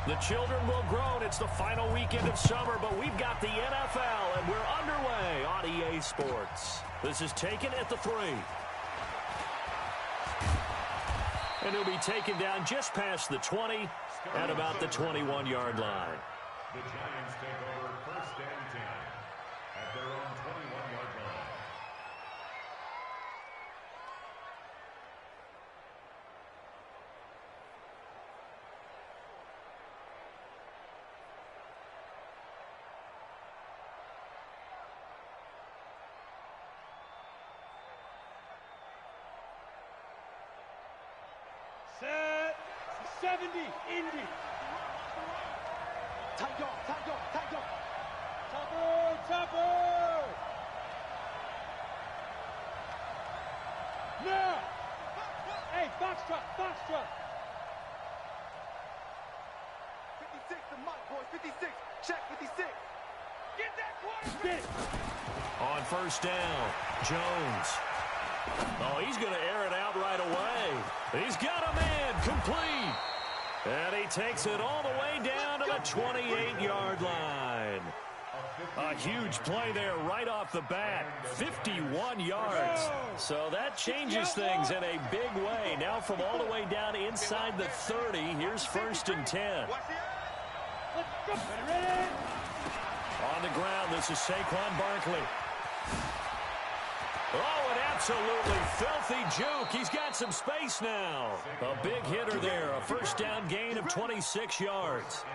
The children will groan. It's the final weekend of summer, but we've got the NFL, and we're underway on EA Sports. This is taken at the 3. And he'll be taken down just past the 20 at about the 21-yard line. The Giants take over 1st and 10 at their own 21-yard line. Set 70, Indy. Tiger. Topper. Now. Hey, Foxtrot. 56 to Mike, boys. 56. Check 56. Get that quarterback. Get it. On 1st down, Jones. Oh, he's going to air it out right away. He's got a man complete. And he takes it all the way down to the 28-yard line. A huge play there right off the bat. 51 yards. So that changes things in a big way. Now from all the way down inside the 30, here's 1st and 10. On the ground, this is Saquon Barkley. Oh, an absolutely filthy juke. He's got some space now. A big hitter there. A 1st down gain of 26 yards.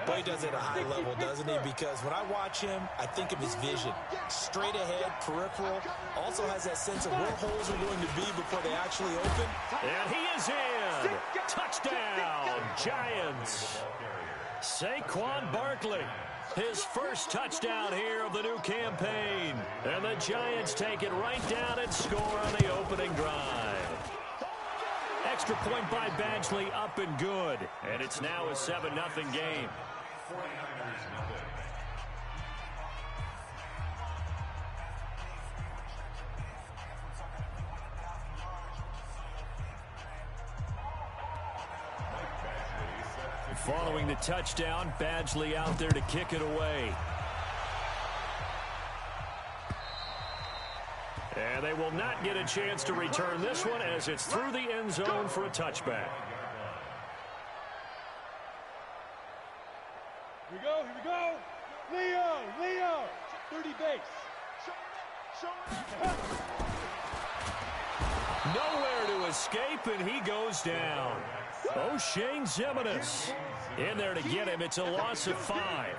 Boy, he does it at a high level, doesn't he? Because when I watch him, I think of his vision. Straight ahead, peripheral. Also has that sense of where holes are going to be before they actually open. And he is in. Touchdown, Giants. Saquon Barkley. His 1st touchdown here of the new campaign. And the Giants take it right down and score on the opening drive. Extra point by Badgley, up and good. And it's now a 7-0 game. Following the touchdown, Badgley out there to kick it away. And they will not get a chance to return this one as it's through the end zone for a touchback. Here we go. Leo. 30 base. Nowhere to escape, and he goes down. O'Shane Ximines in there to get him. It's a loss of 5.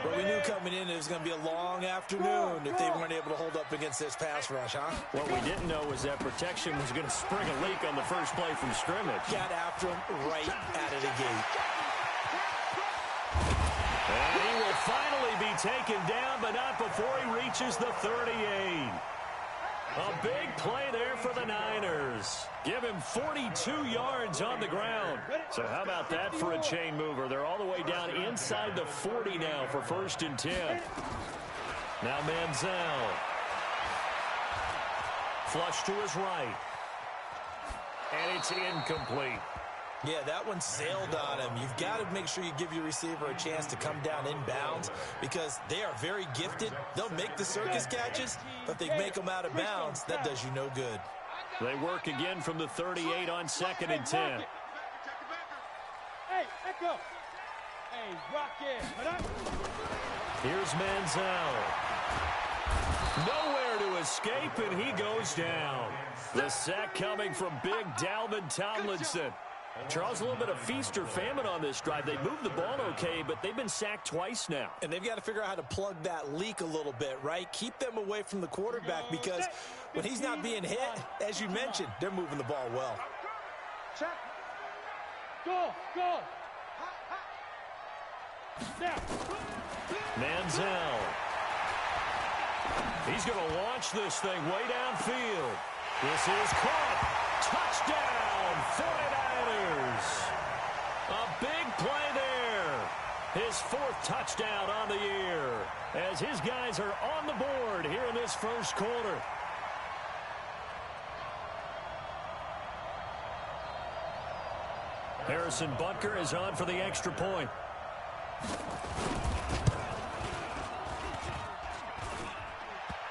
But we knew coming in it was going to be a long afternoon if they weren't able to hold up against this pass rush, huh? What we didn't know was that protection was going to spring a leak on the first play from scrimmage. Got after him right out of the gate. And he will finally be taken down, but not before he reaches the 38. A big play there for the Niners. Give him 42 yards on the ground. So how about that for a chain mover? They're all the way down inside the 40 now for 1st and 10. Now Manziel. Flush to his right. And it's incomplete. Yeah, that one sailed on him. You've got to make sure you give your receiver a chance to come down inbounds because they are very gifted. They'll make the circus catches, but if they make them out of bounds, that does you no good. They work again from the 38 on 2nd and 10. Hey, echo. Hey, rock it. Here's Manziel. Nowhere to escape, and he goes down. The sack coming from big Dalvin Tomlinson. Charles, a little bit of feast or famine on this drive. They moved the ball okay, but they've been sacked twice now. And they've got to figure out how to plug that leak a little bit, right? Keep them away from the quarterback because when he's not being hit, as you mentioned, they're moving the ball well. Check. Go. Now. Manziel. He's going to launch this thing way downfield. This is caught. Touchdown, 49ers. A big play there. His 4th touchdown on the year as his guys are on the board here in this first quarter. Harrison Butker is on for the extra point.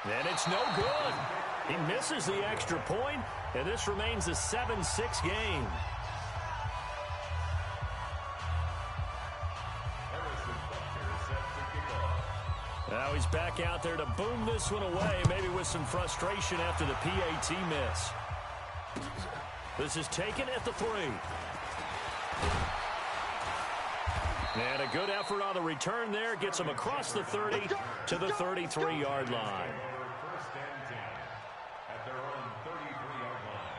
And it's no good. He misses the extra point, and this remains a 7-6 game. Now he's back out there to boom this one away, maybe with some frustration after the PAT miss. This is taken at the 3. And a good effort on the return there. Gets him across the 30 to the 33-yard line. First and 10 at their own 33-yard line.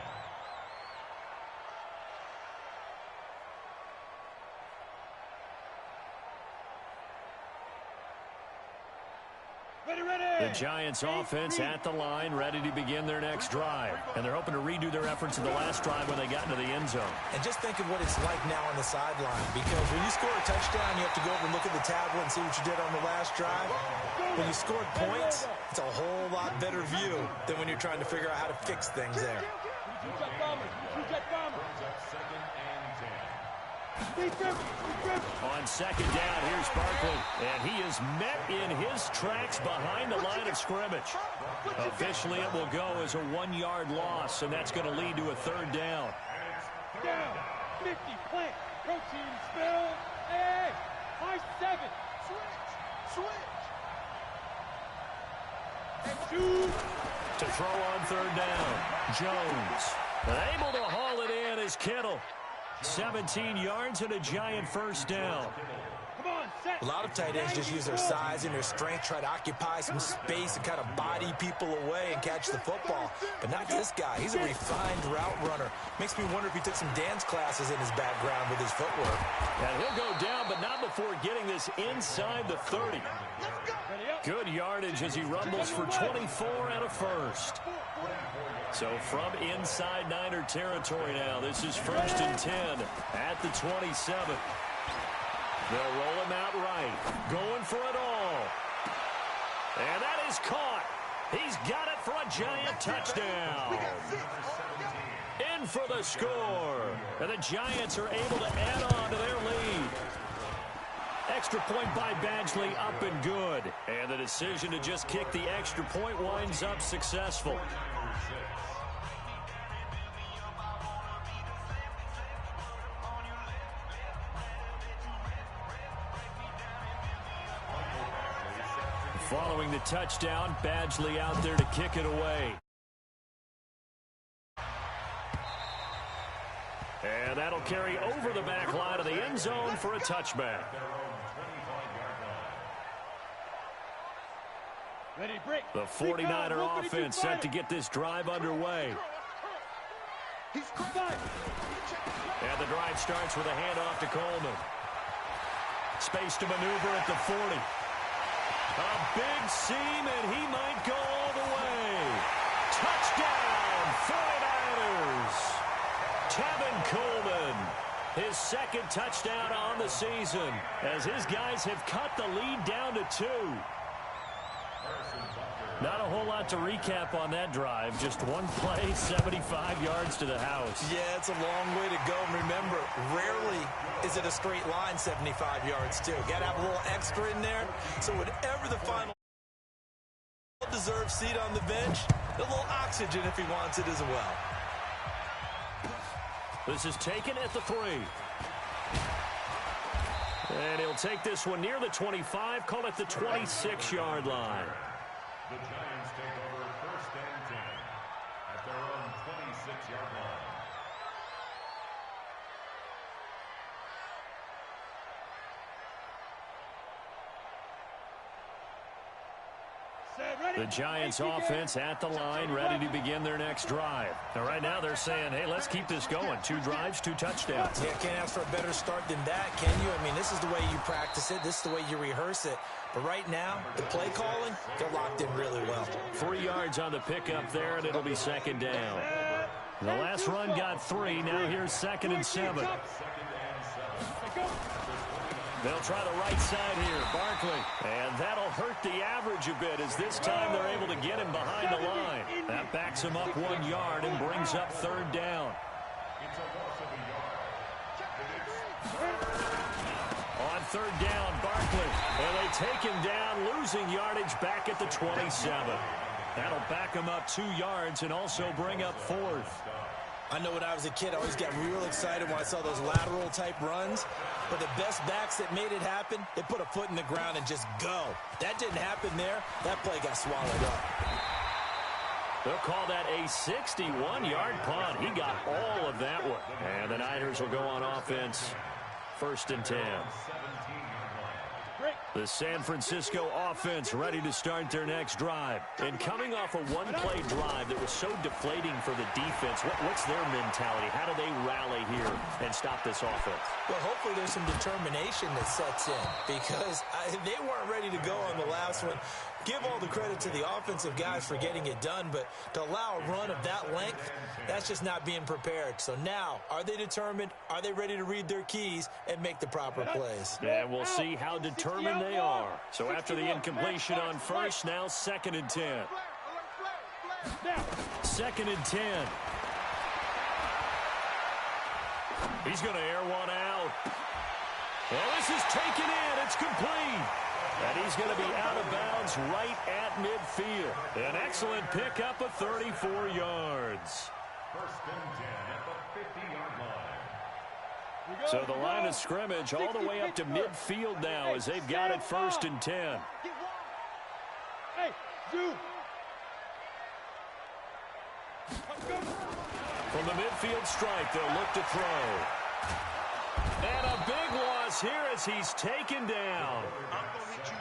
The Giants offense at the line, ready to begin their next drive. And they're hoping to redo their efforts in the last drive when they got into the end zone. And just think of what it's like now on the sideline, because when you score a touchdown, you have to go over and look at the tablet and see what you did on the last drive. When you scored points, it's a whole lot better view than when you're trying to figure out how to fix things there. Second and 10. On second down, here's Barkley. And he is met in his tracks behind the line of scrimmage. Officially, it will go as a 1-yard loss, and that's going to lead to a third down. Down. 50, plant. Protein, spill. Hey, my 7. Switch. And 2. To throw on third down, Jones. Able to haul it in is Kittle. 17 yards and a Giant first down. Come on, set. A lot of tight ends just use their size and their strength, try to occupy some space and kind of body people away and catch the football. But not this guy. He's a refined route runner. Makes me wonder if he took some dance classes in his background with his footwork. And he'll go down, but not before getting this inside the 30. Good yardage as he rumbles for 24 and a first. So from inside Niner territory now, this is first and 10 at the 27. They'll roll him out right, going for it all. And that is caught. He's got it for a Giant touchdown. In for the score. And the Giants are able to add on to their lead. Extra point by Badgley, up and good. And the decision to just kick the extra point winds up successful. Following the touchdown, Badgley out there to kick it away. And that'll carry over the back line of the end zone for a touchback. The 49er offense set to get this drive underway. And the drive starts with a handoff to Coleman. Space to maneuver at the 40. A big seam, and he might go all the way. Touchdown, 49ers. Tevin Coleman, his second touchdown on the season, as his guys have cut the lead down to 2. Not a whole lot to recap on that drive. Just one play, 75 yards to the house. Yeah, it's a long way to go. And remember, rarely is it a straight line 75 yards, too. Got to have a little extra in there. So whatever the final deserved seat on the bench, a little oxygen if he wants it as well. This is taken at the 3. And he'll take this one near the 25, call it the 26-yard line. The Giants take over first and 10 at their own 26-yard line. The Giants offense at the line, ready to begin their next drive. And right now they're saying, hey, let's keep this going. 2 drives, 2 touchdowns. Yeah, can't ask for a better start than that, can you? I mean, this is the way you practice it. This is the way you rehearse it. But right now, the play calling, they're locked in really well. 3 yards on the pickup there, and it'll be second down. The last run got 3. Now here's second and 7. They'll try the right side here, Barkley. And that'll hurt the average a bit as this time they're able to get him behind the line. That backs him up 1 yard and brings up third down. It's a loss of a yard. On third down, Barkley. And they take him down, losing yardage back at the 27. That'll back him up 2 yards and also bring up 4th. I know when I was a kid, I always got real excited when I saw those lateral-type runs. But the best backs that made it happen, they put a foot in the ground and just go. That didn't happen there. That play got swallowed up. They'll call that a 61-yard punt. He got all of that one. And the Niners will go on offense. 1st and 10. The San Francisco offense ready to start their next drive. And coming off a one-play drive that was so deflating for the defense, what's their mentality? How do they rally here and stop this offense? Well, hopefully there's some determination that sets in because they weren't ready to go on the last one. Give all the credit to the offensive guys for getting it done, but to allow a run of that length, that's just not being prepared. So now, are they determined? Are they ready to read their keys and make the proper plays? And we'll see how determined they are. So after the incompletion on first, now 2nd and 10. 2nd and 10. He's going to air one out. Well, this is taken in. It's complete. And he's going to be out of bounds right at midfield. An excellent pickup of 34 yards. 1st and 10 at the 50-yard line. So the line of scrimmage all the way up to midfield now as they've got it 1st and 10. Hey, Zoo. From the midfield stripe, they'll look to throw. And a big loss here as he's taken down.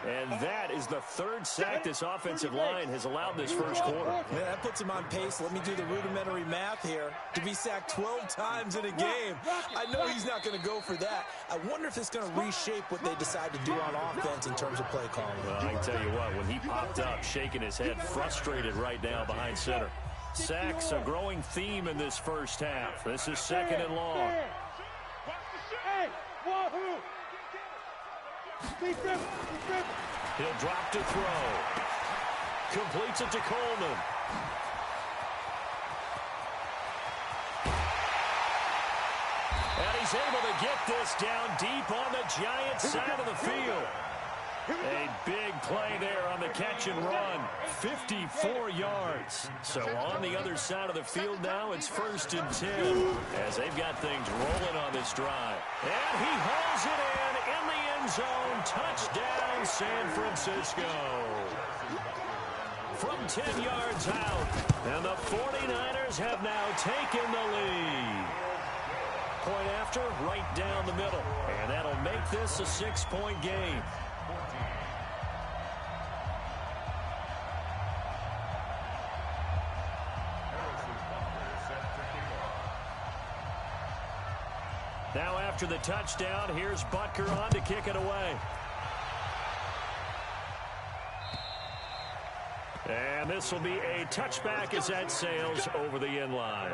And that is the 3rd sack this offensive line has allowed this first quarter. Yeah, that puts him on pace. Let me do the rudimentary math here. To be sacked 12 times in a game, I know he's not going to go for that. I wonder if it's going to reshape what they decide to do on offense in terms of play calling. Well, I can tell you what, when he popped up, shaking his head, frustrated right now behind center. Sacks, a growing theme in this first half. This is 2nd and long. Hey, wahoo! He'll drop to throw. Completes it to Coleman. And he's able to get this down deep on the Giants' side of the field. A big play there on the catch and run. 54 yards. So on the other side of the field now, it's 1st and 10 as they've got things rolling on this drive. And he hauls it in the end zone. Touchdown, San Francisco. From 10 yards out. And the 49ers have now taken the lead. Point after, right down the middle. And that'll make this a 6-point game. Now after the touchdown, here's Butker on to kick it away. And this will be a touchback as that sails over the end line.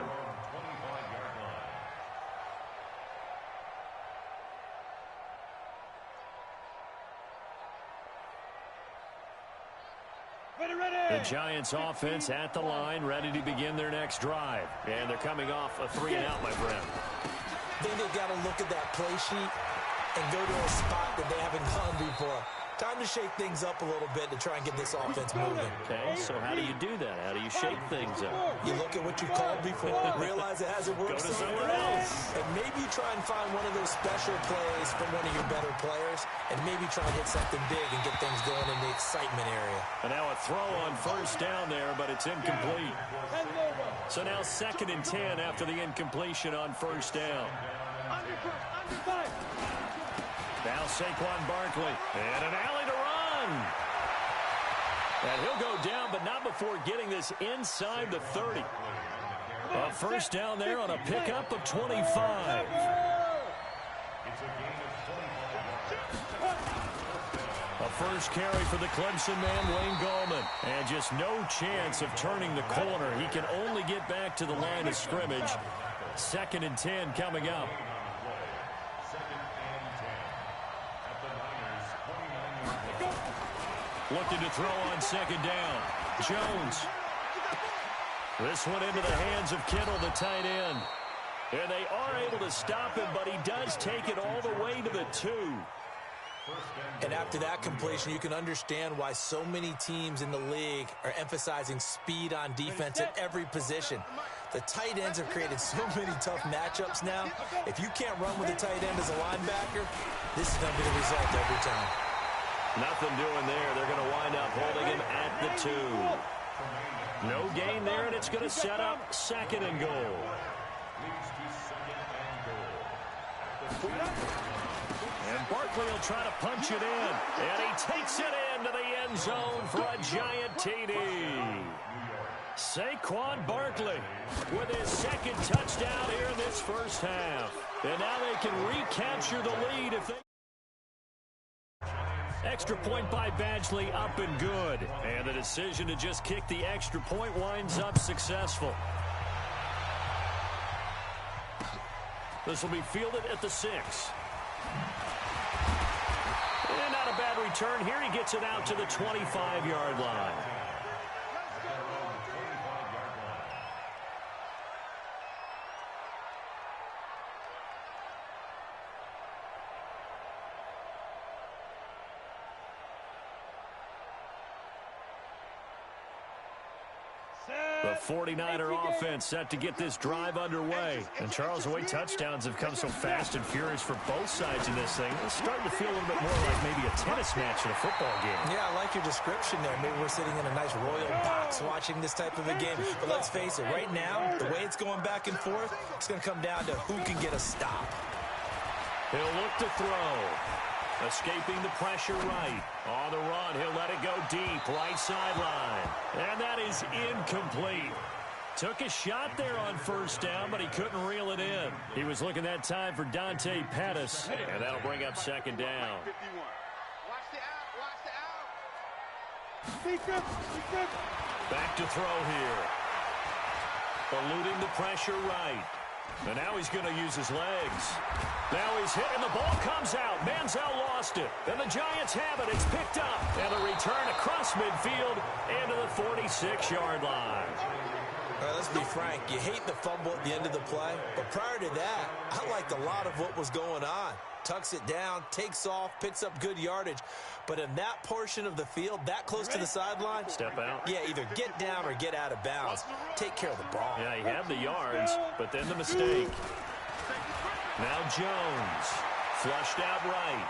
The Giants offense at the line, ready to begin their next drive. And they're coming off a 3-and-out, my friend. I think they've got to look at that play sheet and go to a spot that they haven't gone before. Time to shake things up a little bit to try and get this offense moving. Okay, so how do you do that? How do you shake things up? You look at what you called before, realize it hasn't worked Go to somewhere else. And maybe you try and find one of those special plays from one of your better players, and maybe try and hit something big and get things going in the excitement area. And now a throw on 1st down there, but it's incomplete. So now 2nd and 10 after the incompletion on 1st down. Now Saquon Barkley, and an alley to run. And he'll go down, but not before getting this inside the 30. A 1st down there on a pickup of 25. A first carry for the Clemson man, Wayne Gallman. And just no chance of turning the corner. He can only get back to the line of scrimmage. 2nd and 10 coming up. Looking to throw on 2nd down. Jones. This one into the hands of Kittle, the tight end. And they are able to stop him, but he does take it all the way to the 2. And after that completion, you can understand why so many teams in the league are emphasizing speed on defense at every position. The tight ends have created so many tough matchups now. If you can't run with a tight end as a linebacker, this is going to be the result every time. Nothing doing there. They're going to wind up holding him at the 2. No gain there, and it's going to set up 2nd and goal. And Barkley will try to punch it in. And he takes it into the end zone for a giant TD. Saquon Barkley with his 2nd touchdown here in this first half. And now they can recapture the lead if they... Extra point by Badgley up and good. And the decision to just kick the extra point winds up successful. This will be fielded at the 6. And not a bad return here. He gets it out to the 25-yard line. The 49er offense set to get this drive underway. And Charles, the way touchdowns have come so fast and furious for both sides in this thing, it's starting to feel a little bit more like maybe a tennis match in a football game. Yeah, I like your description there. Maybe we're sitting in a nice royal box watching this type of a game. But let's face it, right now, the way it's going back and forth, it's going to come down to who can get a stop. He'll look to throw. Escaping the pressure right. On the run, he'll let it go deep, right sideline. And that is incomplete. Took a shot there on first down, but he couldn't reel it in. He was looking that time for Dante Pettis, and that'll bring up 2nd down. Watch the out. Back to throw here. Eluding the pressure right. And now he's going to use his legs. Now he's hit, and the ball comes out. Manziel lost it. And the Giants have it. It's picked up. And a return across midfield into the 46-yard line. All right, let's be frank. You hate the fumble at the end of the play. But prior to that, I liked a lot of what was going on. Tucks it down, takes off, picks up good yardage. But in that portion of the field, that close to the sideline, step out. Yeah, either get down or get out of bounds. Take care of the ball. Yeah, he had the yards, but then the mistake. Now Jones, flushed out right.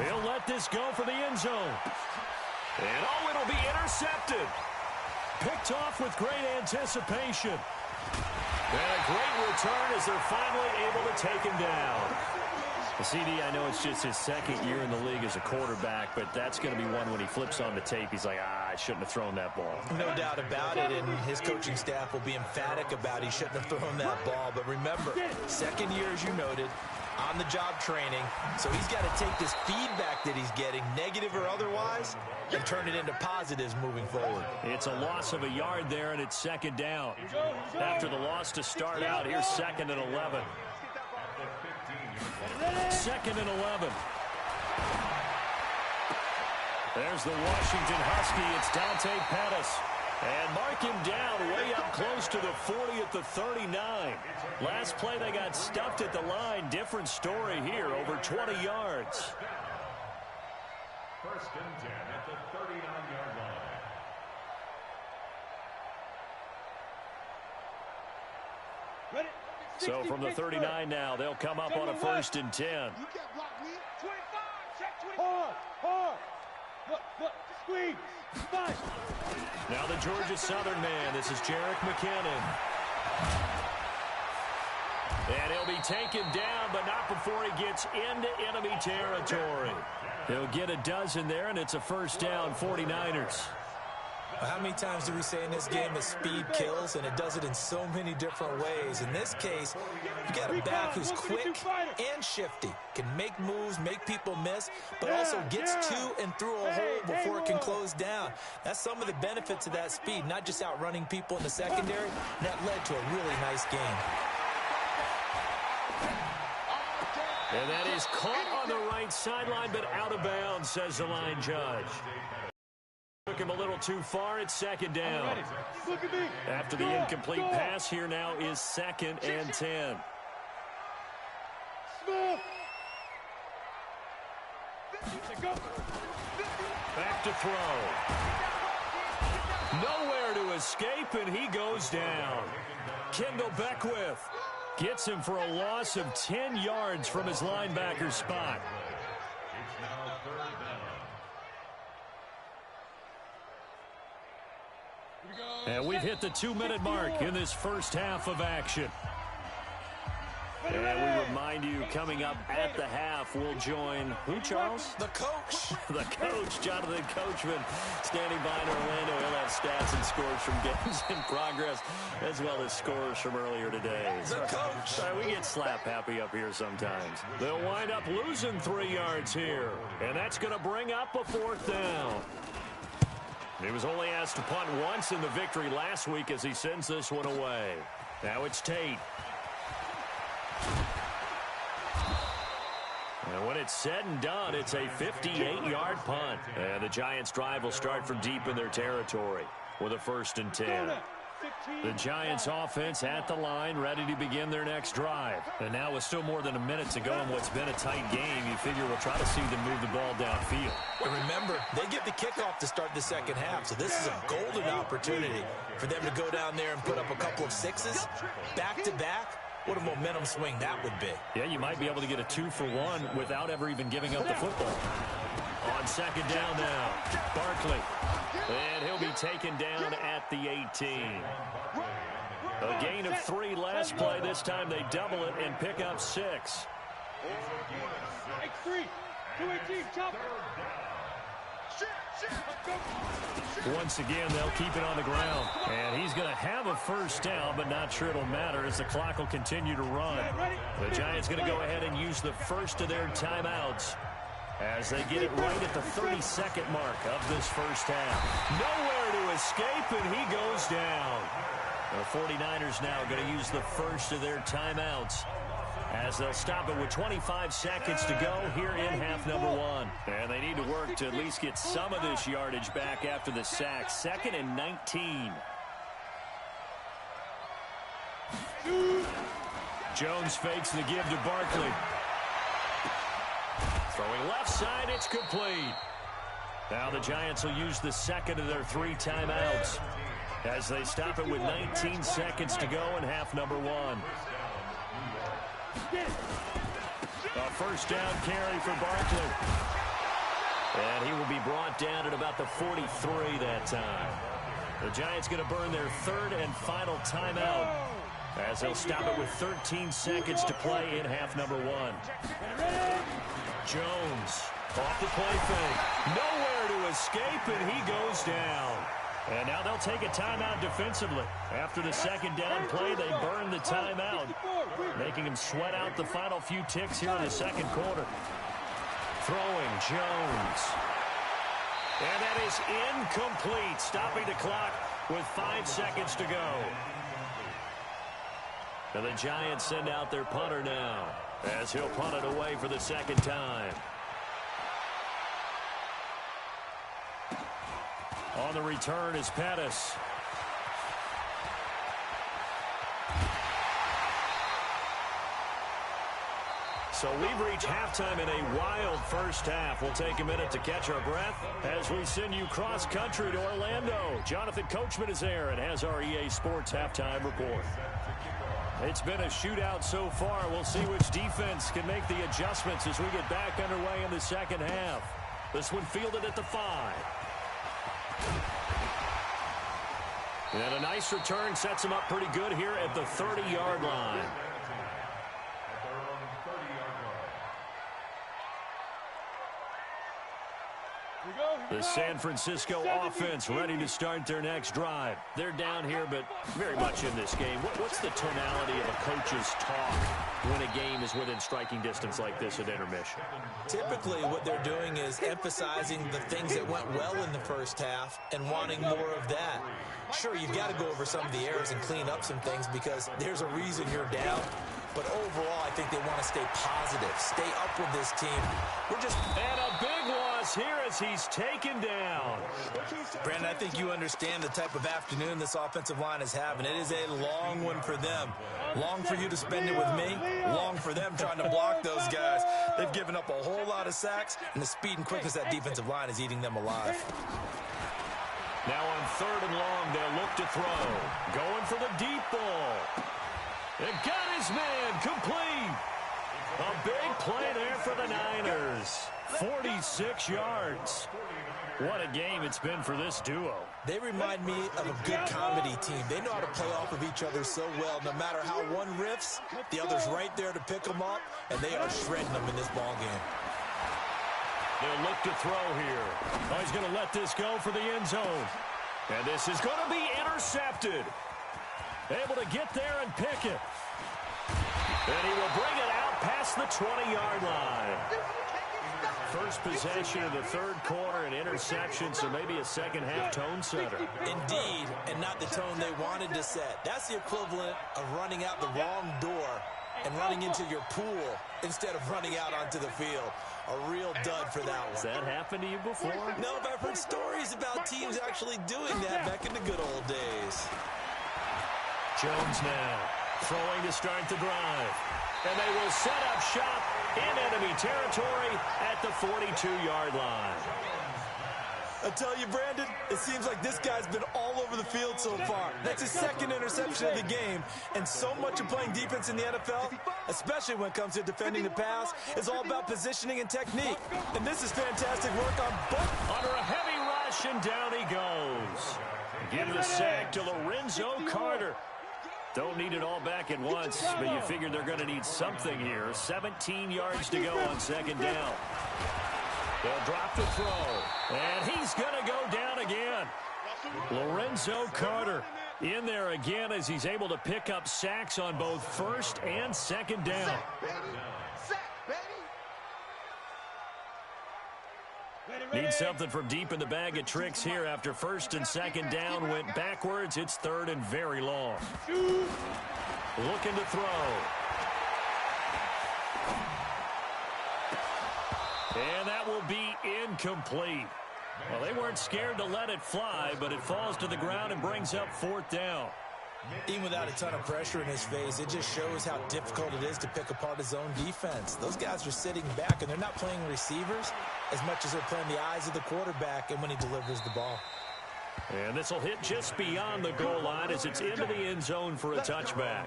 He'll let this go for the end zone. And oh, it'll be intercepted. Picked off with great anticipation. And a great return as they're finally able to take him down. The CD, I know it's just his 2nd year in the league as a quarterback, but that's going to be one when he flips on the tape. He's like, I shouldn't have thrown that ball. No doubt about it, and his coaching staff will be emphatic about he shouldn't have thrown that ball. But remember, 2nd year, as you noted, on-the-job training. So he's got to take this feedback that he's getting, negative or otherwise, and turn it into positives moving forward. It's a loss of a yard there, and it's 2nd down. After the loss to start out, here's 2nd and 11. 2nd and 11. There's the Washington Husky. It's Dante Pettis. And mark him down way up close to the 40 at the 39. Last play, they got stuffed at the line. Different story here, over 20 yards. 1st and 10 at the 39-yard line. So from the 39 now, they'll come up on a 1st and 10. Hard. Look, squeeze. Now the Georgia Southern man. This is Jerick McKinnon. And he'll be taken down, but not before he gets into enemy territory. He'll get a dozen there, and it's a 1st down, 49ers. How many times do we say in this game that speed kills, and it does it in so many different ways? In this case, you got a back who's quick and shifty, can make moves, make people miss, but also gets to and through a hole before it can close down. That's some of the benefits of that speed, not just outrunning people in the secondary. That led to a really nice game. And that is caught on the right sideline, but out of bounds, says the line judge. Took him a little too far. It's 2nd down. After the incomplete pass, here now is 2nd and 10. Back to throw. Nowhere to escape, and he goes down. Kendall Beckwith gets him for a loss of 10 yards from his linebacker spot. It's now third down. And we've hit the 2-minute mark in this first half of action. And we remind you, coming up at the half, we'll join who, Charles? The coach. The coach, Jonathan Coachman, standing by in Orlando. He'll have stats and scores from games in progress, as well as scores from earlier today. The coach. Sorry, we get slap happy up here sometimes. They'll wind up losing 3 yards here, and that's going to bring up a 4th down. He was only asked to punt once in the victory last week as he sends this one away. Now it's Tate. And when it's said and done, it's a 58-yard punt. And the Giants' drive will start from deep in their territory with a 1st and 10. The Giants' offense at the line, ready to begin their next drive. And now with still more than a minute to go in what's been a tight game, you figure we'll try to see them move the ball downfield. And remember, they get the kickoff to start the second half, so this is a golden opportunity for them to go down there and put up a couple of 6s back-to-back. What a momentum swing that would be. Yeah, you might be able to get a 2-for-1 without ever even giving up the football. On 2nd down now, Barkley. And he'll be taken down at the 18. A gain of 3 last play. This time they double it and pick up 6. X3, 218, chop. Once again, they'll keep it on the ground. And he's going to have a 1st down, but not sure it'll matter as the clock will continue to run. The Giants going to go ahead and use the first of their timeouts as they get it right at the 32nd mark of this first half. Nowhere to escape, and he goes down. The 49ers now going to use the first of their timeouts as they'll stop it with 25 seconds to go here in half number 1. And they need to work to at least get some of this yardage back after the sack. 2nd and 19. Jones fakes the give to Barkley. Throwing left side, it's complete. Now the Giants will use the 2nd of their 3 timeouts as they stop it with 19 seconds to go in half number 1. A 1st down carry for Barkley. And he will be brought down at about the 43 that time. The Giants going to burn their 3rd and final timeout as they'll stop it with 13 seconds to play in half number 1. Jones off the play fake. Nowhere to escape, and he goes down. And now they'll take a timeout defensively. After the 2nd down play, they burn the timeout, making him sweat out the final few ticks here in the 2nd quarter. Throwing Jones. And that is incomplete, stopping the clock with 5 seconds to go. And the Giants send out their punter now as he'll punt it away for the 2nd time. On the return is Pettis. So we've reached halftime in a wild first half. We'll take a minute to catch our breath as we send you cross-country to Orlando. Jonathan Coachman is there and has our EA Sports halftime report. It's been a shootout so far. We'll see which defense can make the adjustments as we get back underway in the 2nd half. This one fielded at the 5. And a nice return sets him up pretty good here at the 30-yard line. The San Francisco offense ready to start their next drive. They're down here, but very much in this game. What's the tonality of a coach's talk when a game is within striking distance like this at intermission? Typically, what they're doing is emphasizing the things that went well in the first half and wanting more of that. Sure, you've got to go over some of the errors and clean up some things because there's a reason you're down. But overall, I think they want to stay positive, stay up with this team. And a big one loss here as he's taken down. Brandon, I think you understand the type of afternoon this offensive line is having. It is a long one for them. Long for you to spend it with me. Long for them trying to block those guys. They've given up a whole lot of sacks, and the speed and quickness of that defensive line is eating them alive. Now on 3rd and long, they'll look to throw. Going for the deep ball. It got his man complete. A big play there for the Niners. 46 yards. What a game it's been for this duo. They remind me of a good comedy team. They know how to play off of each other so well. No matter how one riffs, the other's right there to pick them up, and they are shredding them in this ball game. They'll look to throw here. Oh, he's going to let this go for the end zone. And this is going to be intercepted. Able to get there and pick it. And he will bring it out past the 20-yard line. First possession of the 3rd quarter, an interception, so maybe a second-half tone setter. Indeed, and not the tone they wanted to set. That's the equivalent of running out the wrong door and running into your pool instead of running out onto the field. A real dud for that one. Has that happened to you before? No, but I've heard stories about teams actually doing that back in the good old days. Jones now throwing to start the drive. And they will set up shop in enemy territory at the 42-yard line. I tell you, Brandon, it seems like this guy's been all over the field so far. That's his 2nd interception of the game. And so much of playing defense in the NFL, especially when it comes to defending the pass, is all about positioning and technique. And this is fantastic work on both. Under a heavy rush, and down he goes. Give the sack to Lorenzo Carter. Don't need it all back at once, but you figure they're going to need something here. 17 yards to go on 2nd down. They'll drop the throw, and he's going to go down again. Lorenzo Carter in there again as he's able to pick up sacks on both 1st and 2nd down. Need something from deep in the bag of tricks here after 1st and 2nd down went backwards. It's 3rd and very long. Looking to throw. And that will be incomplete. Well, they weren't scared to let it fly, but it falls to the ground and brings up 4th down. Even without a ton of pressure in his face, it just shows how difficult it is to pick apart his own defense. Those guys are sitting back, and they're not playing receivers as much as they're playing the eyes of the quarterback and when he delivers the ball. And this will hit just beyond the goal line as it's into the end zone for a touchback.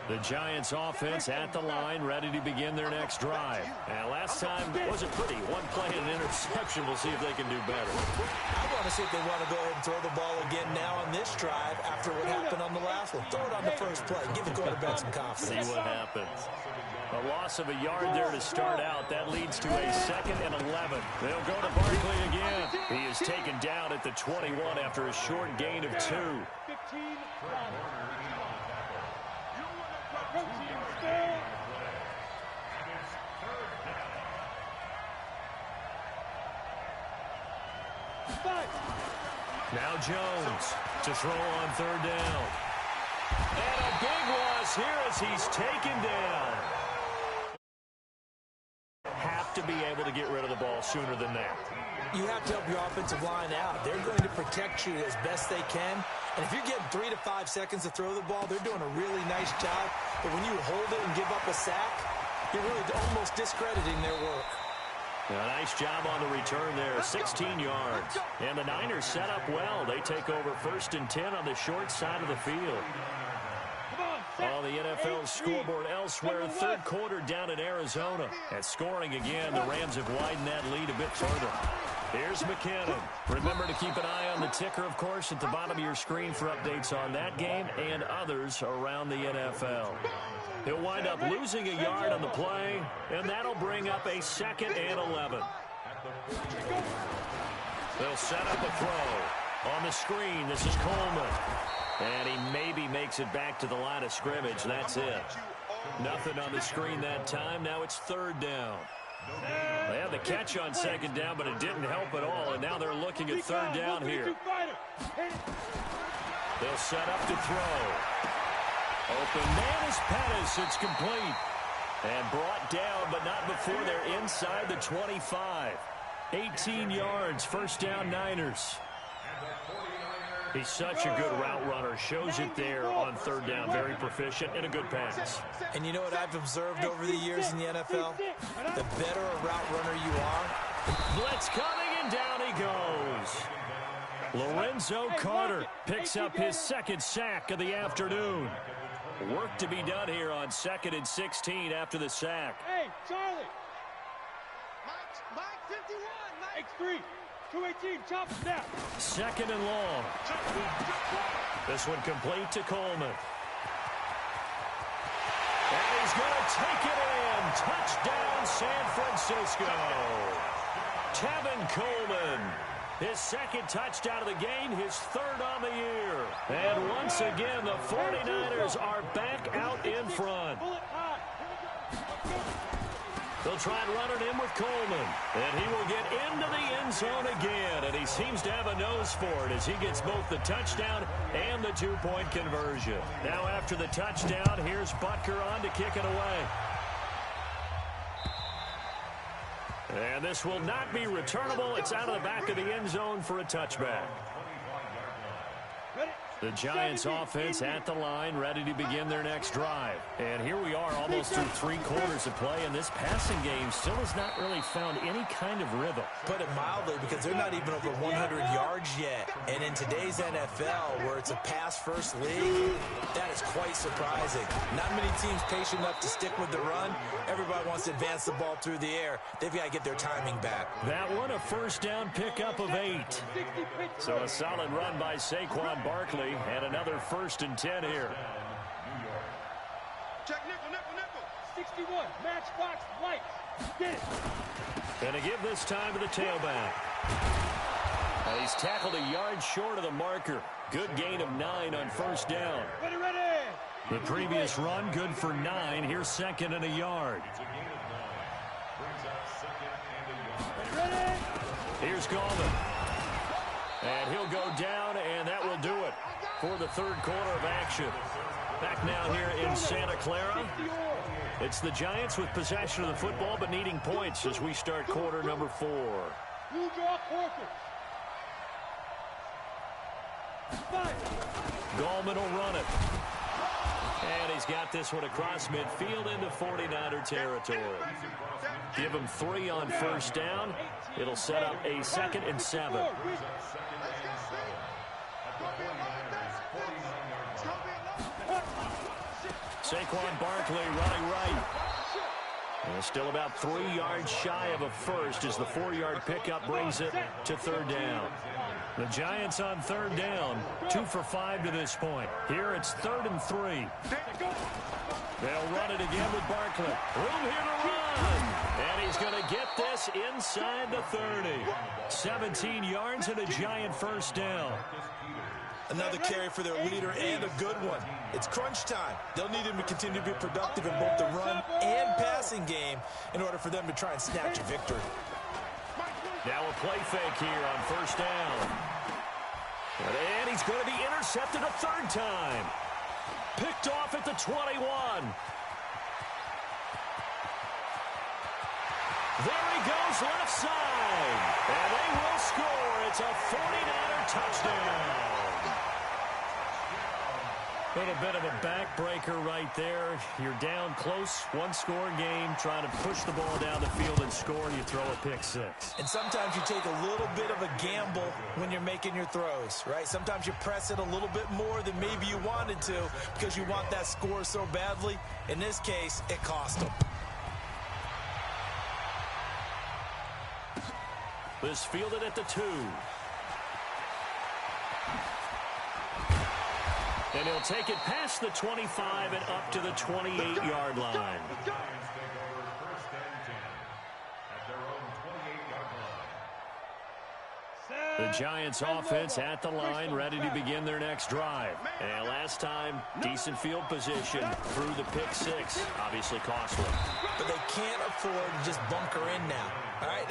The Giants offense at the line, ready to begin their next drive. And last time wasn't pretty. One play and an interception. We'll see if they can do better. I want to see if they want to go ahead and throw the ball again now on this drive after what happened on the last one. Throw it on the first play. Give the quarterback some confidence. See what happens. A loss of a yard there to start out. That leads to a 2nd and 11. They'll go to Barkley again. He is taken down at the 21 after a short gain of 2. Now Jones to throw on 3rd down. And a big loss here as he's taken down. Have to be able to get rid of the ball sooner than that. You have to help your offensive line out. They're going to protect you as best they can. And if you're getting 3 to 5 seconds to throw the ball, they're doing a really nice job. But when you hold it and give up a sack, you're really almost discrediting their work. A nice job on the return there, 16 yards. And the Niners set up well. They take over 1st and 10 on the short side of the field. On the NFL scoreboard elsewhere, 3rd quarter down in Arizona. And scoring again, the Rams have widened that lead a bit further. Here's McKinnon. Remember to keep an eye on the ticker, of course, at the bottom of your screen for updates on that game and others around the NFL. He'll wind up losing a yard on the play, and that'll bring up a 2nd and 11. They'll set up a throw. On the screen, this is Coleman. And he maybe makes it back to the line of scrimmage. That's it. Nothing on the screen that time. Now it's 3rd down. They had the catch on 2nd down, but it didn't help at all. And now they're looking at 3rd down here. They'll set up to throw. Open man is Pettis. It's complete. And brought down, but not before they're inside the 25. 18 yards, first down Niners. He's such a good route runner. Shows it there on third down. Very proficient and a good pass. And you know what I've observed over the years in the NFL? The better a route runner you are. Blitz coming, and down he goes. Lorenzo Carter picks up his second sack of the afternoon. Work to be done here on 2nd and 16 after the sack. Hey, Charlie. Mike 51. Mike. X3. 218. Chop snap. 2nd and long. This one complete to Coleman. And he's going to take it in. Touchdown, San Francisco. Tevin Coleman. His second touchdown of the game, his third on the year. And once again, the 49ers are back out in front. They'll try and run it in with Coleman. And he will get into the end zone again. And he seems to have a nose for it as he gets both the touchdown and the two-point conversion. Now after the touchdown, here's Butker on to kick it away. And this will not be returnable. It's out of the back of the end zone for a touchback. The Giants offense at the line, ready to begin their next drive. And here we are almost through 3 quarters of play, and this passing game still has not really found any kind of rhythm. Put it mildly, because they're not even over 100 yards yet. And in today's NFL, where it's a pass-first league, that is quite surprising. Not many teams patient enough to stick with the run. Everybody wants to advance the ball through the air. They've got to get their timing back. That one, a first down pickup of 8. So a solid run by Saquon Barkley. And another 1st and 10 here. Check nickel. 61. Matchbox lights. Get it. And to give this time to the tailback. And he's tackled a yard short of the marker. Good gain of 9 on first down. Ready. The previous run, good for 9. Here's 2nd and a yard. Ready. Here's Gallman. And he'll go down, and that will do it for the third quarter of action. Back now here in Santa Clara. It's the Giants with possession of the football, but needing points as we start quarter number 4. You draw quarter. 5. Gallman will run it. And he's got this one across midfield into 49er territory. Give him 3 on first down. It'll set up a 2nd and 7. Saquon Barkley running right. And still about 3 yards shy of a first as the 4-yard pickup brings it to third down. The Giants on third down, 2 for 5 to this point. Here it's 3rd and 3. They'll run it again with Barkley. Room here to run. And he's going to get this inside the 30. 17 yards and a Giant first down. Another carry for their leader and a good one. It's crunch time. They'll need him to continue to be productive in both the run and passing game in order for them to try and snatch a victory. Now a play fake here on first down. And he's going to be intercepted a 3rd time. Picked off at the 21. There he goes left side. And they will score. It's a 49er touchdown. A little bit of a backbreaker right there. You're down close, 1-score game, trying to push the ball down the field and score, and you throw a pick 6. And sometimes you take a little bit of a gamble when you're making your throws, right? Sometimes you press it a little bit more than maybe you wanted to because you want that score so badly. In this case, it cost them. This fielded at the 2. And he'll take it past the 25 and up to the 28-yard line. The Giants offense at the line, ready to begin their next drive. And last time, decent field position through the pick six. Obviously costly. But they can't afford to just bunker in now. All right,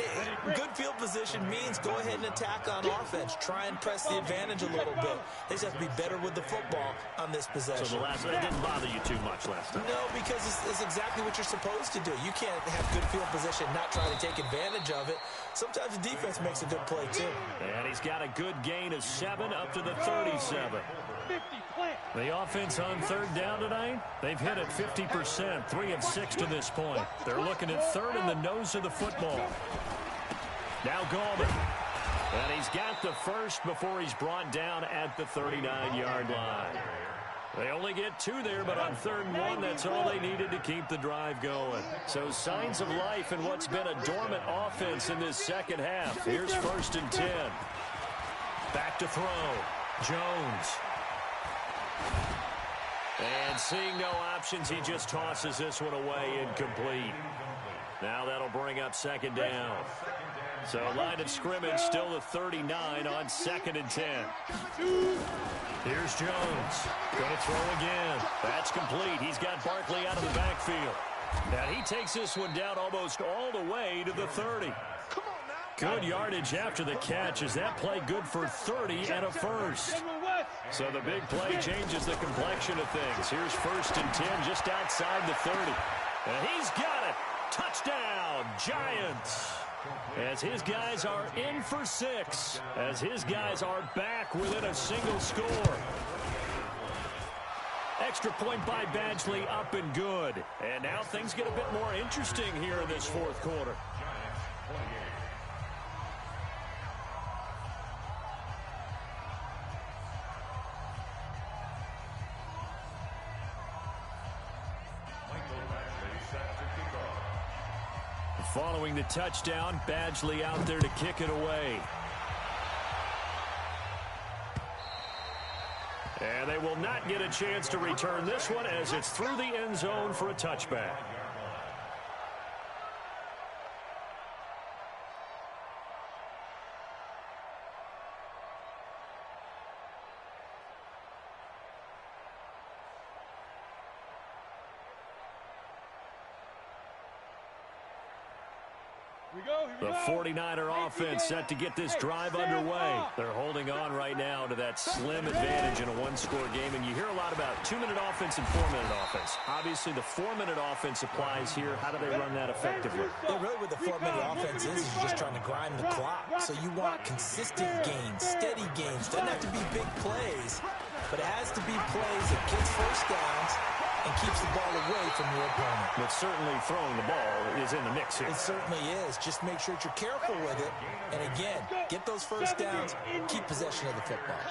good field position means go ahead and attack on offense. Try and press the advantage a little bit. They just have to be better with the football on this possession. So it didn't bother you too much last time? No, because it's exactly what you're supposed to do. You can't have good field position and not try to take advantage of it. Sometimes the defense makes a good play, too. And he's got a good gain of 7 up to the 37. The offense on third down tonight, they've hit it 50%, 3 of 6 to this point. They're looking at third in the nose of the football. Now Gallman. And he's got the first before he's brought down at the 39-yard line. They only get 2 there, but on 3rd and 1, that's all they needed to keep the drive going. So signs of life in what's been a dormant offense in this second half. Here's 1st and 10. Back to throw. Jones. And seeing no options, he just tosses this one away, incomplete. Now that'll bring up 2nd down. So line of scrimmage still the 39 on 2nd and 10. Here's Jones. Going to throw again. That's complete. He's got Barkley out of the backfield. Now he takes this one down almost all the way to the 30. Good yardage after the catch. Is that play good for 30 and a first? So the big play changes the complexion of things. Here's 1st and 10 just outside the 30. And he's got it. Touchdown, Giants. As his guys are in for 6. As his guys are back within a single score. Extra point by Badgley up and good. And now things get a bit more interesting here in this 4th quarter. Following the touchdown, Badgley out there to kick it away. And they will not get a chance to return this one as it's through the end zone for a touchback. The 49er offense set to get this drive underway. They're holding on right now to that slim advantage in a one-score game. And you hear a lot about 2-minute offense and 4-minute offense. Obviously, the 4-minute offense applies here. How do they run that effectively? Yeah, really what the 4-minute offense is just trying to grind the clock. So you want consistent gains, steady gains. Doesn't have to be big plays, but it has to be plays that gets first downs and keeps the ball away from your opponent. But certainly throwing the ball is in the mix here. It certainly is. Just make sure that you're careful with it. And again, get those first downs, keep possession of the football.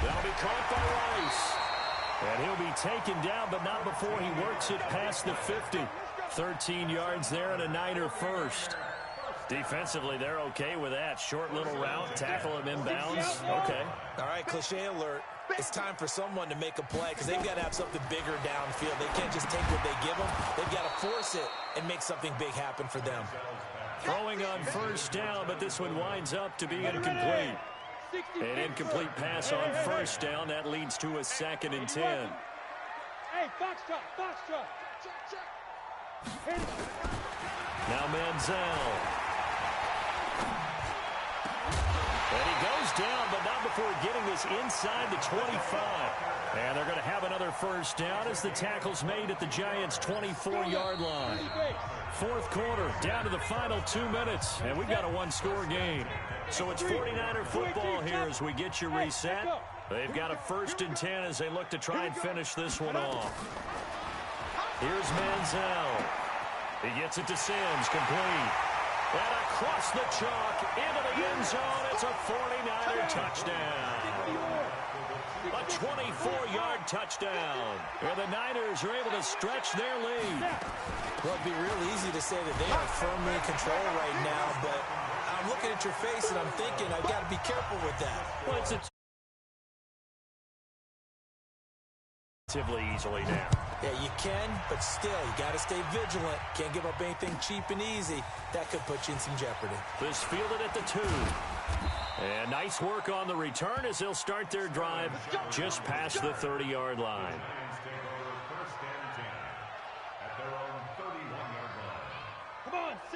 That'll be caught by Rice. And he'll be taken down, but not before he works it past the 50. 13 yards there and a Niner first. Defensively, they're okay with that. Short little route, tackle him inbounds. Okay. All right, cliche alert. It's time for someone to make a play because they've got to have something bigger downfield. They can't just take what they give them. They've got to force it and make something big happen for them. Throwing on first down, but this one winds up to be incomplete. An incomplete pass on first down. That leads to a 2nd and 10. Hey, box truck. Now Manziel. And he goes down, but not before getting this inside the 25. And they're going to have another first down as the tackle's made at the Giants' 24-yard line. 4th quarter, down to the final 2 minutes, and we've got a one-score game. So it's 49er football here as we get you reset. They've got a 1st and 10 as they look to try and finish this one off. Here's Manziel. He gets it to Sims, complete. And across the chalk, into the end zone, it's a 49er touchdown. A 24-yard touchdown. And the Niners are able to stretch their lead. Well, it'd be real easy to say that they are firmly in control right now, but I'm looking at your face and I'm thinking I've got to be careful with that. Well, it's a relatively easily now. Yeah, you can, but still, you got to stay vigilant. Can't give up anything cheap and easy. That could put you in some jeopardy. This fielded at the 2. And nice work on the return as they'll start their drive just past the 30-yard line.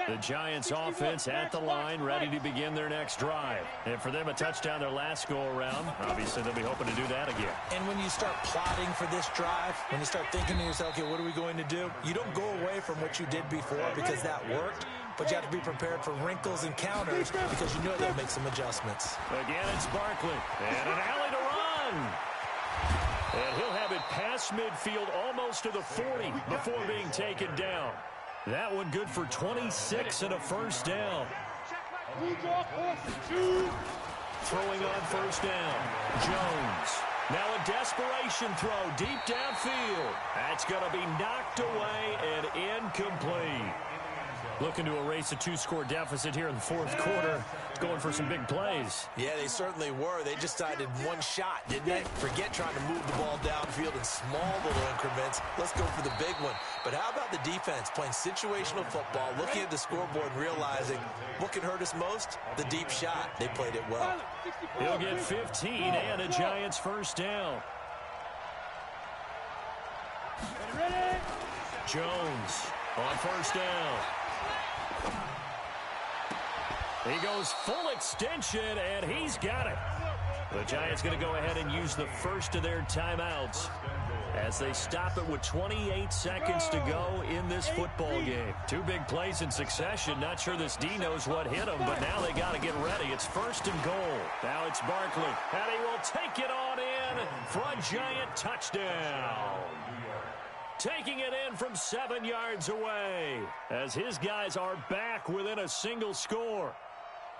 The Giants offense at the line, ready to begin their next drive. And for them, a touchdown their last go-around. Obviously, they'll be hoping to do that again. And when you start plotting for this drive, when you start thinking to yourself, okay, what are we going to do? You don't go away from what you did before because that worked, but you have to be prepared for wrinkles and counters because you know they'll make some adjustments. Again, it's Barkley. And an alley to run. And he'll have it past midfield almost to the 40 before being taken down. That one good for 26 and a first down. Throwing on first down. Jones. Now a desperation throw deep downfield. That's going to be knocked away and incomplete. Looking to erase a 2-score deficit here in the fourth quarter. Going for some big plays. Yeah, they certainly were. They just decided one shot, didn't they? Forget trying to move the ball downfield in small little increments. Let's go for the big one. But how about the defense playing situational football, looking at the scoreboard and realizing what can hurt us most? The deep shot. They played it well. He'll get 15 and a Giants first down. Jones on first down. He goes full extension, and he's got it. The Giants going to go ahead and use the first of their timeouts as they stop it with 28 seconds to go in this football game. 2 big plays in succession. Not sure this D knows what hit him, but now they got to get ready. It's first and goal. Now it's Barkley, and he will take it on in for a Giant touchdown. Taking it in from 7 yards away as his guys are back within a single score.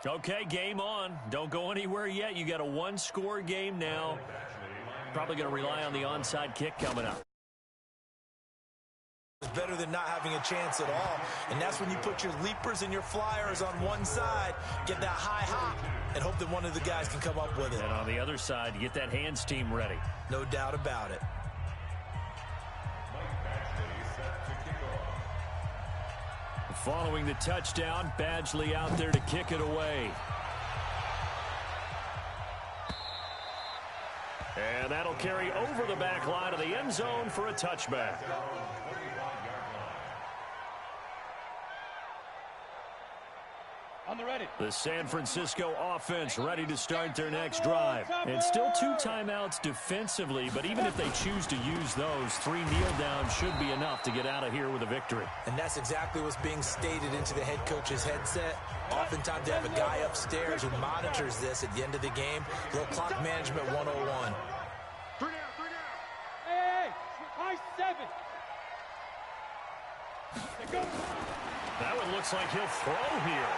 Okay, game on. Don't go anywhere yet. You got a 1-score game now. Probably going to rely on the onside kick coming up. It's better than not having a chance at all. And that's when you put your leapers and your flyers on one side, get that high hop, and hope that one of the guys can come up with it. And on the other side, you get that hands team ready. No doubt about it. Following the touchdown, Badgley out there to kick it away. And that'll carry over the back line of the end zone for a touchback. On the ready. The San Francisco offense ready to start their next drive. And still 2 timeouts defensively, but even if they choose to use those, 3 kneel downs should be enough to get out of here with a victory. And that's exactly what's being stated into the head coach's headset. Oftentimes they have a guy upstairs who monitors this at the end of the game. Little clock management 101. 3 down. Hey, high 7. That one looks like he'll throw here.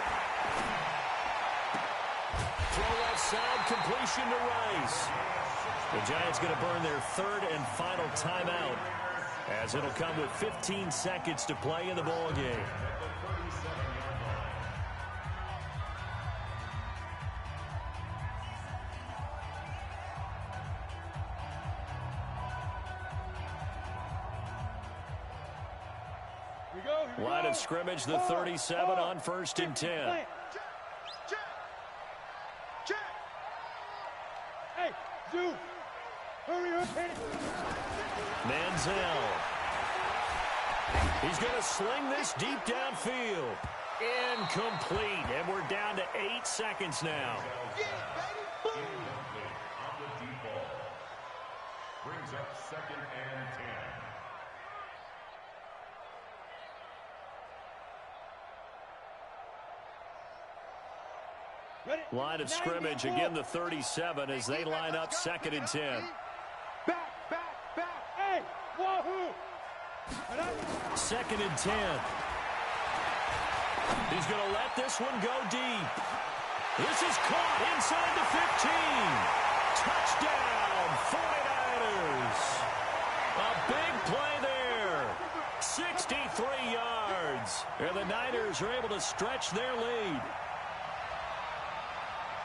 Throw left side, completion to Rice. The Giants going to burn their 3rd and final timeout as it'll come with 15 seconds to play in the ball game. Line of scrimmage, the 37 on 1st and 10. Check. Hey, Zoo. Hurry up, hit it. Manziel. He's going to sling this deep downfield. Incomplete, and we're down to 8 seconds now. Get it, baby. On the deep ball. Brings up 2nd and 10. Line of scrimmage, again the 37 as they line up 2nd and 10. Back. Hey, wahoo. 2nd and 10. He's going to let this one go deep. This is caught inside the 15. Touchdown, 49ers. A big play there. 63 yards. And the Niners are able to stretch their lead.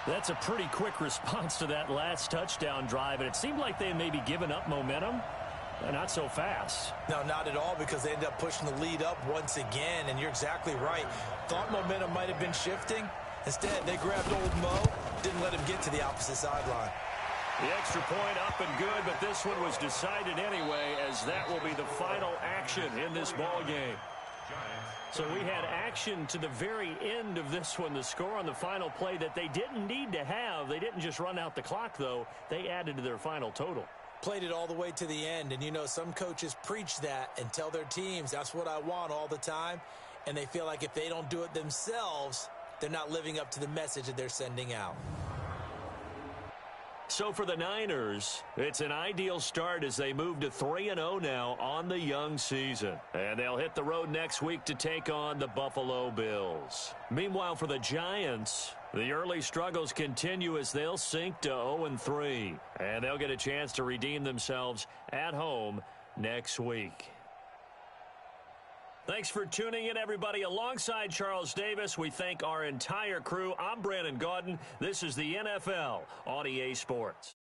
That's a pretty quick response to that last touchdown drive, and it seemed like they had maybe given up momentum. Not so fast. No, not at all, because they ended up pushing the lead up once again, and you're exactly right. Thought momentum might have been shifting. Instead, they grabbed old Mo, didn't let him get to the opposite sideline. The extra point up and good, but this one was decided anyway, as that will be the final action in this ball game. So we had action to the very end of this one. The score on the final play that they didn't need to have. They didn't just run out the clock, though. They added to their final total. Played it all the way to the end, and you know, some coaches preach that and tell their teams, that's what I want all the time, and they feel like if they don't do it themselves, they're not living up to the message that they're sending out. So for the Niners, it's an ideal start as they move to 3-0 now on the young season. And they'll hit the road next week to take on the Buffalo Bills. Meanwhile, for the Giants, the early struggles continue as they'll sink to 0-3. And they'll get a chance to redeem themselves at home next week. Thanks for tuning in, everybody. Alongside Charles Davis, we thank our entire crew. I'm Brandon Gaudin. This is the NFL on EA Sports.